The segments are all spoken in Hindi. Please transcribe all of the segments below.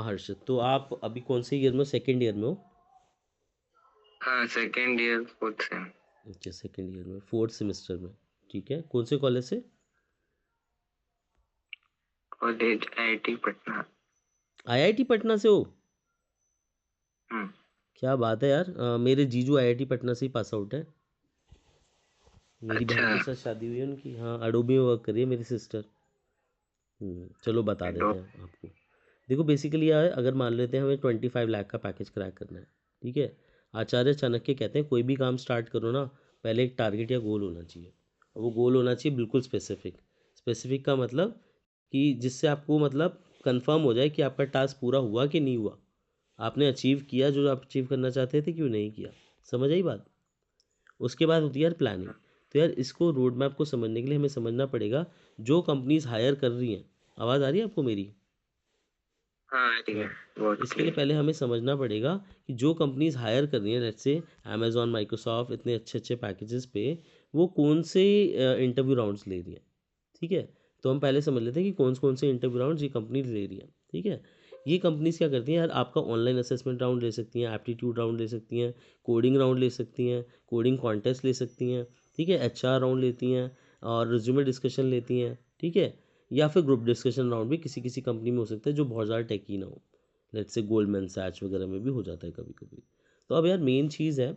हर्षित, तो आप अभी कौन से ईयर में हो? सेकेंड ईयर में हो? हाँ, सेकेंड ईयर फोर्थ सेम। अच्छा, सेकेंड ईयर में, फोर्थ सेमेस्टर में। ठीक है, कौन से कॉलेज से? College IIT Patna. IIT Patna से हो? हम्म। क्या बात है यार, मेरे जीजू आईआईटी पटना से ही पास आउट है। मेरी अच्छा। बहन के साथ शादी हुई है उनकी। हाँ, अडोबी में वर्क कर रही है मेरी सिस्टर। चलो बता दो। देते हैं आपको। देखो बेसिकली यार, अगर मान लेते हैं हमें 25 लाख का पैकेज क्रैक करना है, ठीक है। आचार्य चाणक्य कहते हैं कोई भी काम स्टार्ट करो ना, पहले एक टारगेट या गोल होना चाहिए। और वो गोल होना चाहिए बिल्कुल स्पेसिफिक। स्पेसिफिक का मतलब कि जिससे आपको मतलब कंफर्म हो जाए कि आपका टास्क पूरा हुआ कि नहीं हुआ, आपने अचीव किया जो आप अचीव करना चाहते थे, क्यों नहीं किया। समझ आई बात? उसके बाद होती है यार प्लानिंग। तो यार इसको रोड मैप को समझने के लिए हमें समझना पड़ेगा जो कंपनीज हायर कर रही हैं। आवाज़ आ रही है आपको मेरी? हाँ, ठीक है। हाँ। बहुत इसके लिए क्लियर। पहले हमें समझना पड़ेगा कि जो कंपनीज हायर कर रही हैं, लेट्स से अमेजॉन, माइक्रोसॉफ्ट, इतने अच्छे अच्छे पैकेजेस पे वो कौन से इंटरव्यू राउंड्स ले रही हैं। ठीक है, तो हम पहले समझ लेते हैं कि कौन से इंटरव्यू राउंड्स ये कंपनी ले रही हैं। ठीक है, ये कंपनीज क्या करती हैं यार, आपका ऑनलाइन असेसमेंट राउंड ले सकती हैं, एप्टीट्यूड राउंड ले सकती हैं, कोडिंग राउंड ले सकती हैं, कोडिंग कॉन्टेस्ट ले सकती हैं। ठीक है, एचआर राउंड लेती हैं और रिज्यूमे डिस्कशन लेती हैं। ठीक है, या फिर ग्रुप डिस्कशन राउंड भी किसी किसी कंपनी में हो सकता है जो बहुत ज़्यादा टेकी ना हो। लेट्स से गोल्डमैन सैच वगैरह में भी हो जाता है कभी कभी। तो अब यार मेन चीज़ है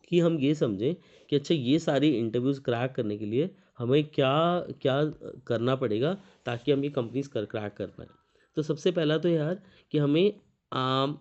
कि हम ये समझें कि अच्छा ये सारी इंटरव्यूज़ क्रैक करने के लिए हमें क्या क्या करना पड़ेगा ताकि हम ये कंपनीज क्रैक कर पाएँ। तो सबसे पहला तो यार कि हमें आम,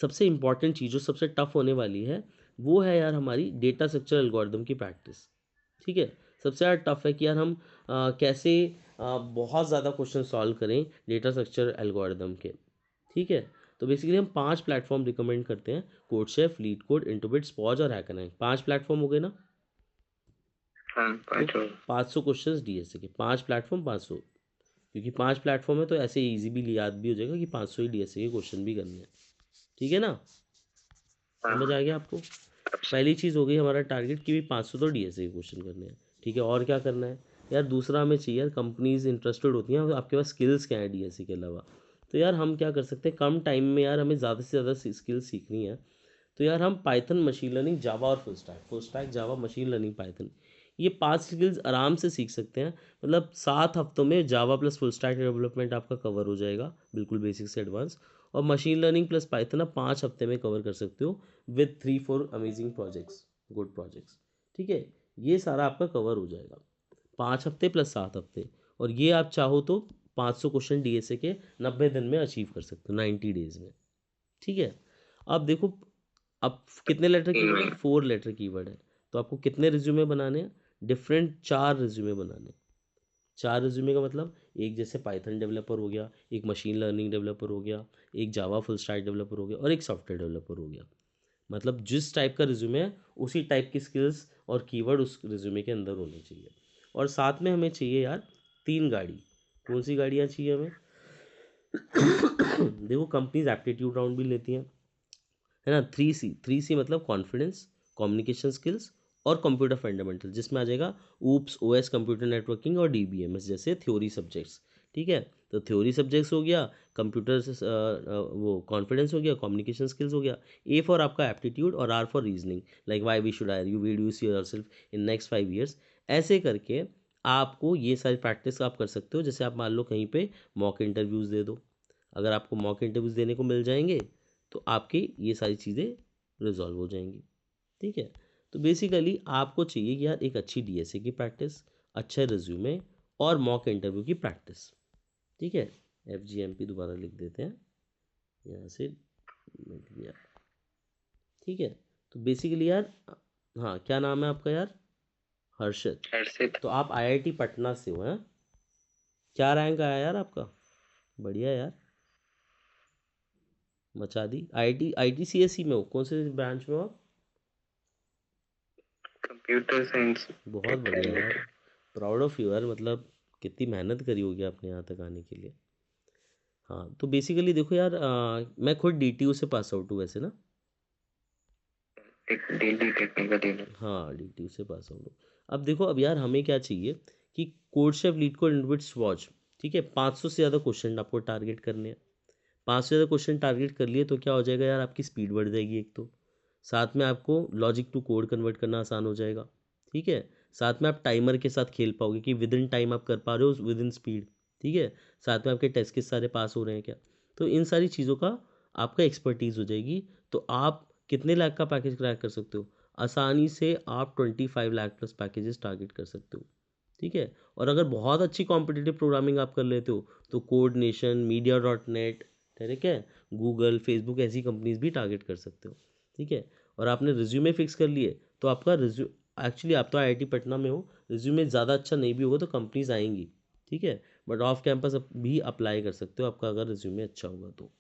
सबसे इम्पॉर्टेंट चीज़ जो सबसे टफ होने वाली है वो है यार हमारी डेटा स्ट्रक्चर एल्गोरिदम की प्रैक्टिस। ठीक है, सबसे ज़्यादा टफ है कि यार हम कैसे बहुत ज़्यादा क्वेश्चन सॉल्व करें डेटा स्ट्रक्चर एल्गोरिदम के। ठीक है, तो बेसिकली हम 5 प्लेटफॉर्म रिकमेंड करते हैं। कोडशेफ, लीड कोड, इंटरबिट, स्पॉज और हैकरनैक। 5 प्लेटफॉर्म हो गए ना? हाँ, तो पाँचों। 500 क्वेश्चंस डीएसए के, 5 प्लेटफॉर्म 500। क्योंकि 5 प्लेटफॉर्म है तो ऐसे इजी भी याद भी हो जाएगा कि 500 ही डीएसए के क्वेश्चन भी करने हैं। ठीक है ना? समझ हाँ। आ गया आपको? पहली चीज़ हो गई हमारा टारगेट कि भी 500 तो डीएसए के क्वेश्चन करने हैं। ठीक है, और क्या करना है यार? दूसरा हमें चाहिए यार, कंपनीज इंटरेस्टेड होती हैं आपके पास स्किल्स क्या है डीएसए के अलावा। तो यार हम क्या कर सकते हैं, कम टाइम में यार हमें ज़्यादा से ज़्यादा स्किल्स सीखनी है। तो यार हम पाइथन, मशीन लर्निंग, जावा और full stack Java, machine learning, Python, ये 5 स्किल्स आराम से सीख सकते हैं। मतलब 7 हफ्तों में जावा प्लस फुल स्टैक डेवलपमेंट आपका कवर हो जाएगा, बिल्कुल बेसिक से एडवांस। और मशीन लर्निंग प्लस पाइथन आप 5 हफ्ते में कवर कर सकते हो with 3-4 amazing projects, good projects. ठीक है, ये सारा आपका कवर हो जाएगा 5 हफ्ते प्लस 7 हफ्ते। और ये आप चाहो तो 500 क्वेश्चन डीएसए के 90 दिन में अचीव कर सकते हो, 90 डेज में। ठीक है, अब देखो, अब कितने लेटर 3 कीवर्ड है? महीने। 4 लेटर कीवर्ड है। तो आपको कितने रिज्यूमे बनाने हैं? डिफरेंट 4 रिज्यूमे बनाने हैं। 4 रिज्यूमे का मतलब एक जैसे पाइथन डेवलपर हो गया, एक मशीन लर्निंग डेवलपर हो गया, एक जावा फुल स्टैक डेवलपर हो गया और एक सॉफ्टवेयर डेवलपर हो गया। मतलब जिस टाइप का रिज्यूमे है उसी टाइप की स्किल्स और कीवर्ड उस रिज्यूमे के अंदर होने चाहिए। और साथ में हमें चाहिए यार 3 गाड़ी। कौन सी गाड़ियाँ चाहिए हमें? देखो कंपनीज एप्टीट्यूड राउंड भी लेती हैं, है ना। 3C मतलब कॉन्फिडेंस, कम्युनिकेशन स्किल्स और कंप्यूटर फंडामेंटल, जिसमें आ जाएगा ऊप्स, ओएस, कंप्यूटर नेटवर्किंग और डीबीएमएस जैसे थ्योरी सब्जेक्ट्स। ठीक है, तो थ्योरी सब्जेक्ट्स हो गया, कंप्यूटर वो कॉन्फिडेंस हो गया, कम्युनिकेशन स्किल्स हो गया। ए फॉर आपका एप्टीट्यूड और R for reasoning, like why we should hire you, where'd you see yourself in next 5 years। ऐसे करके आपको ये सारी प्रैक्टिस आप कर सकते हो। जैसे आप मान लो कहीं पे मॉक इंटरव्यूज़ दे दो, अगर आपको मॉक इंटरव्यूज़ देने को मिल जाएंगे तो आपकी ये सारी चीज़ें रिजॉल्व हो जाएंगी। ठीक है, तो बेसिकली आपको चाहिए कि यार एक अच्छी डीएसए की प्रैक्टिस, अच्छा रिज्यूमे और मॉक इंटरव्यू की प्रैक्टिस। ठीक है, FGMP दोबारा लिख देते हैं, यहाँ से मिल गया। ठीक है, तो बेसिकली यार, हाँ क्या नाम है आपका यार? हर्षित। हर्षित। तो आप आईआईटी पटना से हो हैं? क्या रैंक आया यार आपका? बढ़िया यार, मचा दी। IIT CSE में हो? कौन से ब्रांच में हो आप? Computer science. बहुत डेटा बढ़िया यार, रिलेटेड। प्राउड ऑफ यू यार। मतलब कितनी मेहनत करी होगी आपने यहाँ तक आने के लिए। हाँ, तो बेसिकली देखो यार, मैं खुद DTU से पास आउट हूँ वैसे ना। एक डेली टेक्निकल डेली। हाँ, DTU से पास आउट हूँ। अब देखो, अब यार हमें क्या चाहिए कि code chef, leet code, intermediate, swatch. ठीक है, 500 से ज़्यादा क्वेश्चन आपको टारगेट करने हैं। 5 से ज़्यादा क्वेश्चन टारगेट कर लिए तो क्या हो जाएगा यार, आपकी स्पीड बढ़ जाएगी एक तो, साथ में आपको लॉजिक टू कोड कन्वर्ट करना आसान हो जाएगा, ठीक है। साथ में आप टाइमर के साथ खेल पाओगे कि विद इन टाइम आप कर पा रहे हो, विद इन स्पीड, ठीक है। साथ में आपके टेस्ट के सारे पास हो रहे हैं क्या, तो इन सारी चीज़ों का आपका एक्सपर्टीज़ हो जाएगी। तो आप कितने लाख का पैकेज क्रैक कर सकते हो, आसानी से आप 25 लाख प्लस पैकेजेस टारगेट कर सकते हो, ठीक है। और अगर बहुत अच्छी कॉम्पिटिटिव प्रोग्रामिंग आप कर लेते हो तो code nation, media dot net, ठीक है, गूगल, फेसबुक ऐसी कंपनीज भी टारगेट कर सकते हो, ठीक है। और आपने रिज्यूमे फिक्स कर लिए तो आपका एक्चुअली आप तो आईआईटी पटना में हो, रिज्यूमे ज़्यादा अच्छा नहीं भी होगा तो कंपनीज आएंगी, ठीक है। बट ऑफ कैंपस भी अप्लाई कर सकते हो आपका अगर रिज्यूमे अच्छा होगा तो,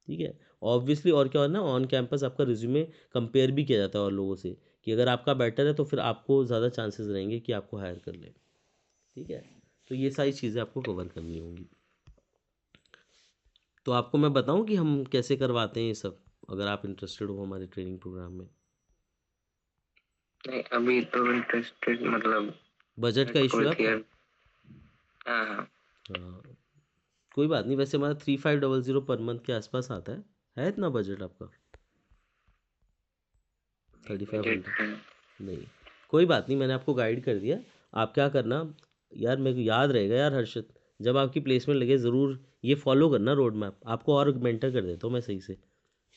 ठीक है। ऑब्वियसली और क्या होना, ऑन कैंपस आपका रिज्यूमे कंपेयर भी किया जाता है और लोगों से कि अगर आपका बेटर है तो फिर आपको ज़्यादा चांसेस रहेंगे कि आपको हायर कर ले, ठीक है। तो ये सारी चीज़ें आपको कवर करनी होंगी। तो आपको मैं बताऊं कि हम कैसे करवाते हैं ये सब, अगर आप इंटरेस्टेड हो हमारे ट्रेनिंग प्रोग्राम में। नहीं, अभी तो इंटरेस्टेड मतलब बजट का इशू है फोर्थ आपका? ईयर। हाँ हाँ। हाँ, कोई बात नहीं, वैसे हमारा 3500 पर मंथ के आसपास आता है इतना बजट आपका? थर्टी फाइव बजट हंड्रेड है। नहीं, कोई बात नहीं, मैंने आपको गाइड कर दिया। आप क्या करना यार, मेरे को याद रहेगा यार हर्षित, जब आपकी प्लेसमेंट लगे ज़रूर ये फॉलो करना रोड मैप, आपको और मेंटर कर देता हूँ मैं सही से,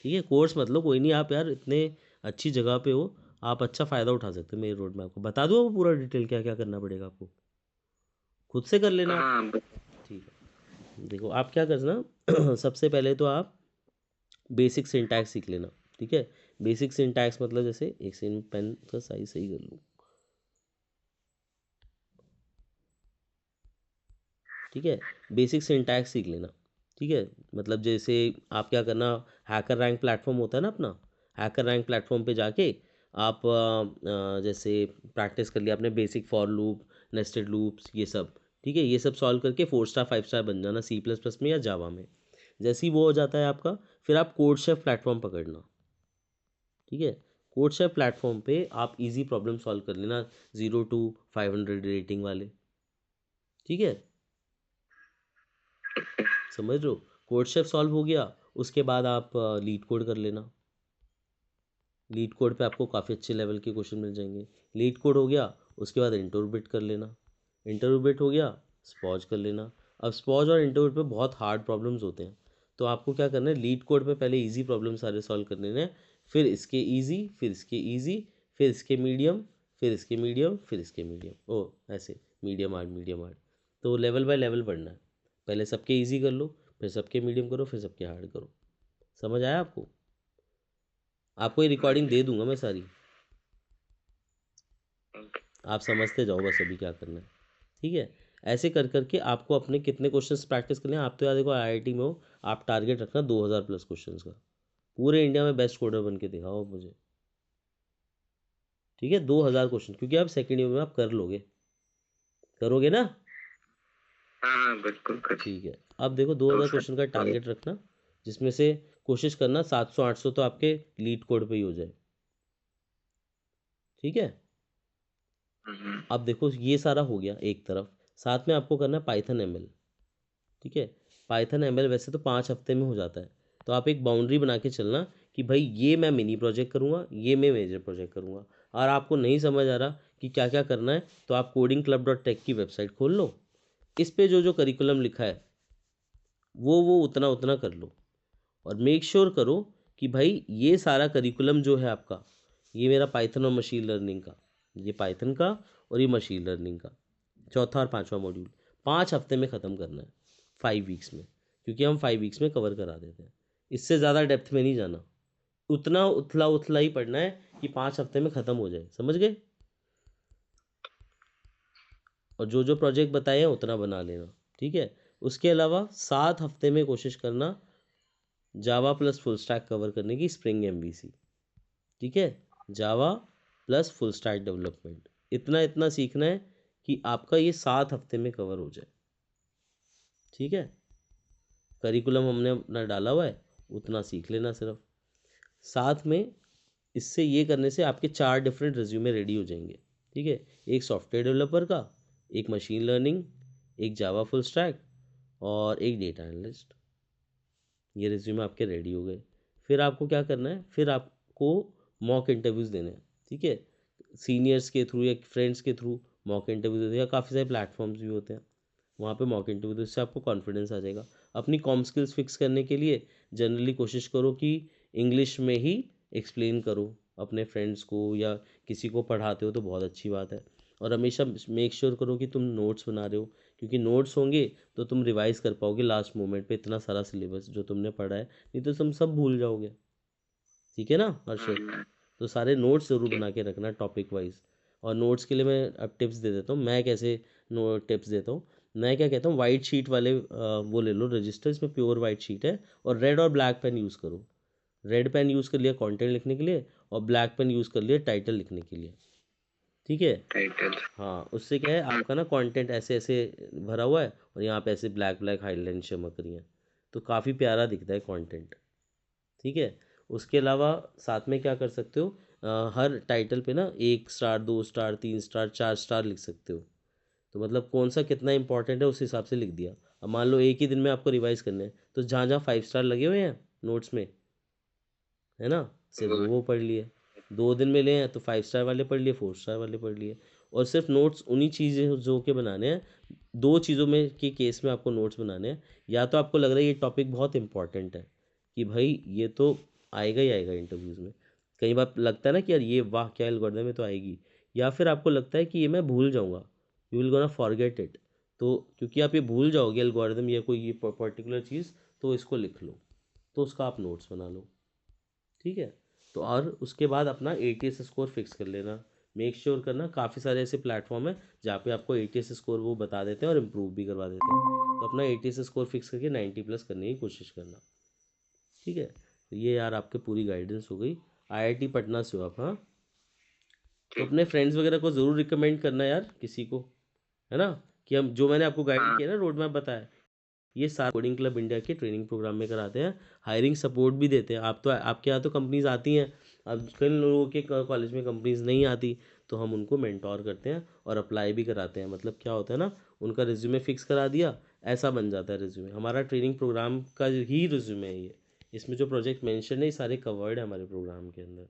ठीक है। कोर्स मतलब कोई नहीं, आप यार इतने अच्छी जगह पे हो, आप अच्छा फ़ायदा उठा सकते हो मेरे रोड मैप को, बता दो पूरा डिटेल क्या क्या करना पड़ेगा आपको, खुद से कर लेना आप, हाँ ठीक है। देखो आप क्या करना सबसे पहले तो आप बेसिक सिंटैक्स सीख लेना, ठीक है। बेसिक सिंटैक्स मतलब जैसे एक सेकंड पेन का साइज सही कर लूँ, ठीक है। बेसिक सिंटैक्स सीख लेना, ठीक है। मतलब जैसे आप क्या करना, हैकर रैंक प्लेटफॉर्म होता है ना अपना, हैकर रैंक प्लेटफॉर्म पे जाके आप जैसे प्रैक्टिस कर लिया आपने basic for loop, nested loops, ये सब, ठीक है। ये सब सॉल्व करके 4 स्टार 5 स्टार बन जाना C++ में या जावा में। जैसे ही वो हो जाता है आपका, फिर आप कोड शेफ प्लेटफॉर्म पकड़ना, ठीक है। कोड शेफ प्लेटफॉर्म पे आप इजी प्रॉब्लम सॉल्व कर लेना 0 to 500 रेटिंग वाले, ठीक है। समझ रहे हो, कोड शेफ सॉल्व हो गया, उसके बाद आप लीड कोड कर लेना। लीड कोड पे आपको काफ़ी अच्छे लेवल के क्वेश्चन मिल जाएंगे। लीड कोड हो गया, उसके बाद इंटरप्रेट कर लेना। इंटरप्रेट हो गया, स्पॉज कर लेना। अब स्पॉज और इंटरप्रेट पे बहुत हार्ड प्रॉब्लम्स होते हैं, तो आपको क्या करना है, लीड कोड पे पहले इजी प्रॉब्लम सारे सॉल्व कर लेने हैं, फिर इसके इजी, फिर इसके इजी, फिर इसके मीडियम, फिर इसके मीडियम, फिर इसके मीडियम, ओ ऐसे मीडियम हार्ड मीडियम हार्ड। तो लेवल बाय लेवल बढ़ना है, पहले सबके इजी कर लो, फिर सबके मीडियम करो, फिर सबके हार्ड करो। समझ आया आपको? आपको ये रिकॉर्डिंग दे दूंगा मैं सारी, आप समझते जाओ बस अभी क्या करना है, ठीक है। ऐसे कर करके आपको अपने कितने क्वेश्चंस प्रैक्टिस करने हैं, आप तो यार देखो आईआईटी में हो, आप टारगेट रखना 2000 प्लस क्वेश्चंस का, पूरे इंडिया में बेस्ट कोडर बन के दिखाओ मुझे, ठीक है। 2000 क्वेश्चन, क्योंकि आप सेकेंड ईयर में आप कर लोगे, करोगे ना? हाँ हाँ, बिल्कुल कर। ठीक है, अब देखो तो 2000 सर क्वेश्चन का तो टारगेट रखना, जिसमें से कोशिश करना 700 800 तो आपके लीड कोड पे ही हो जाए, ठीक है। हम्म, अब देखो ये सारा हो गया एक तरफ, साथ में आपको करना है पाइथन एमएल, ठीक है। पाइथन एमएल वैसे तो 5 हफ्ते में हो जाता है, तो आप एक बाउंड्री बना के चलना कि भाई ये मैं मिनी प्रोजेक्ट करूँगा, ये मैं मेजर प्रोजेक्ट करूँगा। और आपको नहीं समझ आ रहा कि क्या क्या करना है, तो आप codingclub.tech की वेबसाइट खोल लो, इस पे जो जो करिकुलम लिखा है वो उतना उतना कर लो, और मेक श्योर करो कि भाई ये सारा करिकुलम जो है आपका, ये मेरा पाइथन और मशीन लर्निंग का, ये पाइथन का और ये मशीन लर्निंग का चौथा और पांचवा मॉड्यूल 5 हफ्ते में ख़त्म करना है, 5 वीक्स में, क्योंकि हम 5 वीक्स में कवर करा देते हैं, इससे ज़्यादा डेप्थ में नहीं जाना, उतना उथला उथला ही पढ़ना है कि 5 हफ्ते में ख़त्म हो जाए, समझ गए। और जो जो प्रोजेक्ट बताए हैं उतना बना लेना, ठीक है। उसके अलावा 7 हफ्ते में कोशिश करना जावा प्लस फुल स्टैक कवर करने की, स्प्रिंग MVC, ठीक है। जावा प्लस फुल स्टैक डेवलपमेंट, इतना इतना सीखना है कि आपका ये 7 हफ्ते में कवर हो जाए, ठीक है। करिकुलम हमने अपना डाला हुआ है, उतना सीख लेना सिर्फ, साथ में इससे ये करने से आपके 4 डिफरेंट रिज्यूमे रेडी हो जाएंगे, ठीक है। एक सॉफ्टवेयर डेवलपर का, एक मशीन लर्निंग, एक जावा फुल स्टैक और एक डेटा एनालिस्ट, ये रिज्यूमे आपके रेडी हो गए। फिर आपको क्या करना है, फिर आपको मॉक इंटरव्यूज़ देने हैं, ठीक है। सीनियर्स के थ्रू या फ्रेंड्स के थ्रू मॉक इंटरव्यू देते हैं, या काफ़ी सारे प्लेटफॉर्म्स भी होते हैं, वहाँ पे मॉक इंटरव्यू दो, इससे आपको कॉन्फिडेंस आ जाएगा। अपनी कॉम स्किल्स फिक्स करने के लिए जनरली कोशिश करो कि इंग्लिश में ही एक्सप्लेन करो अपने फ्रेंड्स को, या किसी को पढ़ाते हो तो बहुत अच्छी बात है। और हमेशा मेक श्योर करो कि तुम नोट्स बना रहे हो, क्योंकि नोट्स होंगे तो तुम रिवाइज कर पाओगे लास्ट मोमेंट पे इतना सारा सिलेबस जो तुमने पढ़ा है, नहीं तो तुम सब भूल जाओगे। ठीक है ना हर्षद? तो सारे नोट्स ज़रूर ठीक। बना के रखना टॉपिक वाइज। और नोट्स के लिए मैं अब टिप्स दे देता हूँ, मैं कैसे नो टिप्स देता हूँ। मैं क्या कहता हूँ, वाइट शीट वाले वो ले लो रजिस्टर, इसमें प्योर वाइट शीट है, और रेड और ब्लैक पेन यूज़ करो। रेड पेन यूज़ कर लिया कंटेंट लिखने के लिए, और ब्लैक पेन यूज़ कर लिया टाइटल लिखने के लिए। ठीक है। टाइटल। हाँ, उससे क्या है, आपका ना कंटेंट ऐसे ऐसे भरा हुआ है, और यहाँ पे ऐसे ब्लैक ब्लैक हाईलाइन चमक रही हैं, तो काफ़ी प्यारा दिखता है कंटेंट। ठीक है। उसके अलावा साथ में क्या कर सकते हो, हर टाइटल पे ना 1 स्टार 2 स्टार 3 स्टार 4 स्टार लिख सकते हो। तो मतलब कौन सा कितना इंपॉर्टेंट है उस हिसाब से लिख दिया। अब मान लो एक ही दिन में आपको रिवाइज करने हैं, तो जहाँ जहाँ 5 स्टार लगे हुए हैं नोट्स में, है ना, सिर्फ वो पढ़ लिए। 2 दिन में ले हैं तो 5 स्टार वाले पढ़ लिए, 4 स्टार वाले पढ़ लिए। और सिर्फ नोट्स उन्हीं चीज़ें जो के बनाने हैं, 2 चीज़ों में के केस में आपको नोट्स बनाने हैं। या तो आपको लग रहा है ये टॉपिक बहुत इंपॉर्टेंट है, कि भाई ये तो आएगा ही आएगा इंटरव्यूज़ में। कई बार लगता है ना कि यार ये वाह क्या एल्गोरिथम है, तो आएगी। या फिर आपको लगता है कि ये मैं भूल जाऊँगा, you will gonna forget it. तो क्योंकि आप ये भूल जाओगे एल्गोरिथम या कोई ये पर्टिकुलर चीज़, तो इसको लिख लो, तो उसका आप नोट्स बना लो। ठीक है। तो और उसके बाद अपना ATS स्कोर फिक्स कर लेना। मेक श्योर करना, काफ़ी सारे ऐसे प्लेटफॉर्म है जहाँ पे आपको ATS स्कोर वो बता देते हैं और इम्प्रूव भी करवा देते हैं। तो अपना ATS स्कोर फिक्स करके 90+ करने की कोशिश करना। ठीक है। तो ये यार आपके पूरी गाइडेंस हो गई। IIT पटना से हो आप, हाँ? तो ठीक। अपने फ्रेंड्स वगैरह को ज़रूर रिकमेंड करना यार किसी को, है ना, कि हम जो मैंने आपको गाइड हाँ। किया ना, रोड मैप बताया, ये सारा कोडिंग क्लब इंडिया के ट्रेनिंग प्रोग्राम में कराते हैं। हायरिंग सपोर्ट भी देते हैं। आप तो आपके यहाँ तो कंपनीज आती हैं, अब कई लोगों के कॉलेज में कंपनीज नहीं आती, तो हम उनको मेंटोर करते हैं और अप्लाई भी कराते हैं। मतलब क्या होता है ना, उनका रिज्यूमे फिक्स करा दिया, ऐसा बन जाता है रिज्यूमे। हमारा ट्रेनिंग प्रोग्राम का ही रिज्यूमे है ये। इसमें जो प्रोजेक्ट मेंशन है ये सारे कवर्ड है हमारे प्रोग्राम के अंदर।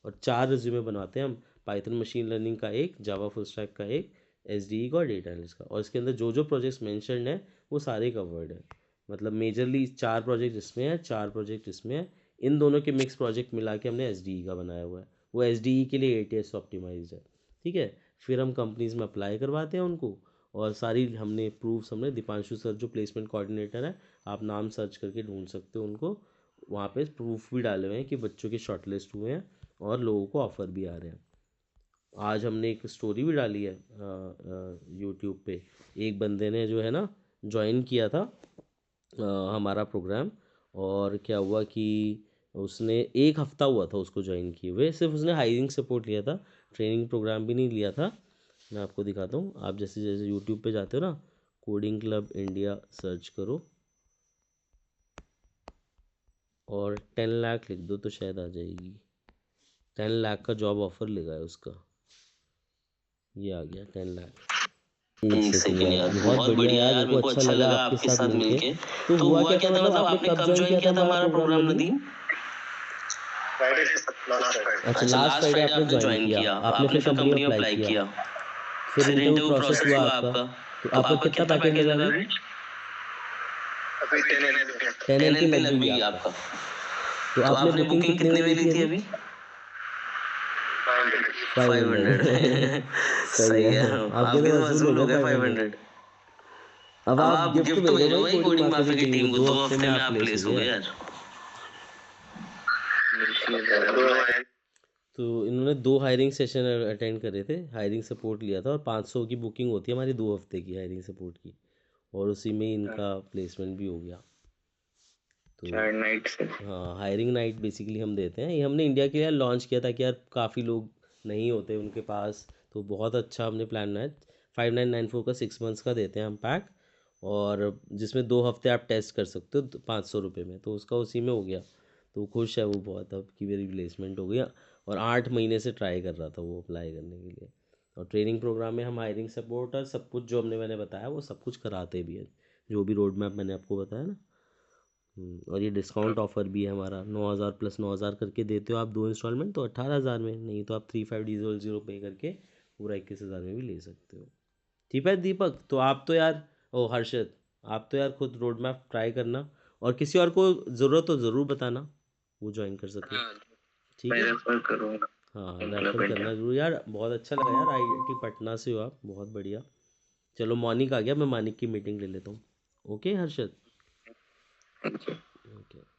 और 4 रिज्यूमे बनवाते हैं हम, पाइथन मशीन लर्निंग का एक, जावा फुल स्टैक का एक, SDE का और डेटा एनालिस्ट का। और इसके अंदर जो जो प्रोजेक्ट्स मेंशन है वो सारे कवर्ड है। मतलब मेजरली 4 प्रोजेक्ट इसमें है, 4 प्रोजेक्ट इसमें है। इन दोनों के मिक्स प्रोजेक्ट मिला के हमने SDE का बनाया हुआ है। वो SDE के लिए ATS ऑप्टिमाइज है। ठीक है। फिर हम कंपनीज में अप्लाई करवाते हैं उनको, और सारी हमने प्रूफ्स, हमने दीपांशु सर जो प्लेसमेंट कोऑर्डिनेटर है, आप नाम सर्च करके ढूंढ सकते हो उनको, वहाँ पे प्रूफ भी डाले हुए हैं कि बच्चों के शॉर्टलिस्ट हुए हैं और लोगों को ऑफ़र भी आ रहे हैं। आज हमने एक स्टोरी भी डाली है यूट्यूब पे। एक बंदे ने जो है ना ज्वाइन किया था हमारा प्रोग्राम। और क्या हुआ कि उसने 1 हफ्ता हुआ था उसको ज्वाइन किए हुए, सिर्फ उसने हायरिंग सपोर्ट लिया था, ट्रेनिंग प्रोग्राम भी नहीं लिया था। मैं आपको दिखाता हूँ, आप जैसे जैसे यूट्यूब पे जाते हो ना, कोडिंग क्लब इंडिया सर्च करो और 10 लाख लिख दो तो शायद आ जाएगी। 10 लाख का जॉब ऑफर लगा है उसका, ये आ गया 10 लाख। एक एक सेकंड सेकंड यार, यार, बहुत बहुत बढ़िया बढ़िया यार, यार, मेरे मेरे को को अच्छा अच्छा लगा लगा आपके आपके साथ साथ मिलके। मिलके। तो तो हुआ हुआ क्या क्या था, था, मतलब मतलब आपने आपने कब कब ज्वाइन ज्वाइन किया था किया था हमारा हमारा program program Nadeem? Nadeem? Friday last Friday. अच्छा, अच्छा, लास्ट लास्ट फ्राइडे फ्राइडे आपने आपने ज्वाइन ज्वाइन किया, किया, आपने आपने फिर फिर कंपनी में कंपनी में अप्लाई अप्लाई किया, किया, फिर फिर इंटरव्यू इंटरव्यू प्रोसेस प्रोसेस हुआ हुआ आपका। आपका। तो तो आपका आपका कितना कितना पैकेज पैकेज लगा लगा अभी? अभी? अभी 10 LP। 10 LP 10 LP लग लग गई है गई आपका। आपका। तो तो आपने आपने बुकिंग बुकिंग कितने में कितने में ली ली थी थी अभी? अभी? 500। 500। 500। सही सही है, है, आपके आपके तो तो वसूल हो वसूल गए हो गए 500। 500। अब अब आप आप गिफ्ट गिफ्ट भेजो भेजो भाई भाई कोडिंग कोडिंग माफिया की माफिया की टीम को, टीम को, 2 हफ्ते 2 हफ्ते में में आप आप प्लेस हो प्लेस गए हो गए यार। यार। दो है। तो इन्होंने 2 हायरिंग सेशन अटेंड करे थे, हायरिंग सपोर्ट लिया था, और 500 की बुकिंग होती है हमारी 2 हफ्ते की हायरिंग सपोर्ट की, और उसी में ही इनका प्लेसमेंट भी हो गया। तो 4 नाइट से। हाँ, हायरिंग नाइट बेसिकली हम देते हैं, ये हमने इंडिया के लिए लॉन्च किया था कि यार काफ़ी लोग नहीं होते उनके पास, तो बहुत अच्छा हमने प्लान बनाया। 5994 का 6 मंथ्स का देते हैं हम पैक, और जिसमें 2 हफ्ते आप टेस्ट कर सकते हो 500 रुपये में, तो उसका उसी में हो गया। तो खुश है वो बहुत अब कि मेरी प्लेसमेंट हो गया। और 8 महीने से ट्राई कर रहा था वो अप्लाई करने के लिए। और ट्रेनिंग प्रोग्राम में हम हायरिंग सपोर्ट और सब कुछ जो मैंने बताया वो सब कुछ कराते भी हैं, जो भी रोड मैप मैंने आपको बताया ना, और ये डिस्काउंट ऑफर भी है हमारा, 9,000 प्लस 9,000 करके देते हो आप 2 इंस्टॉलमेंट, तो 18,000 में, नहीं तो आप 3500 पे करके पूरा 21,000 में भी ले सकते हो। ठीक है दीपक, तो आप तो यार, ओ हर्षद, आप तो यार खुद रोड मैप ट्राई करना, और किसी और को ज़रूरत हो ज़रूर बताना, वो ज्वाइन कर सके। हाँ, ठीक मैं है। रेफर करूँगा हाँ रेफर डेवलपमेंट। करना जरूर यार, बहुत अच्छा लगा यार, आईआईटी पटना से हो आप, बहुत बढ़िया। चलो मॉनिक आ गया, मैं मानिक की मीटिंग ले लेता हूँ। Okay Harshad. Thank you. Okay.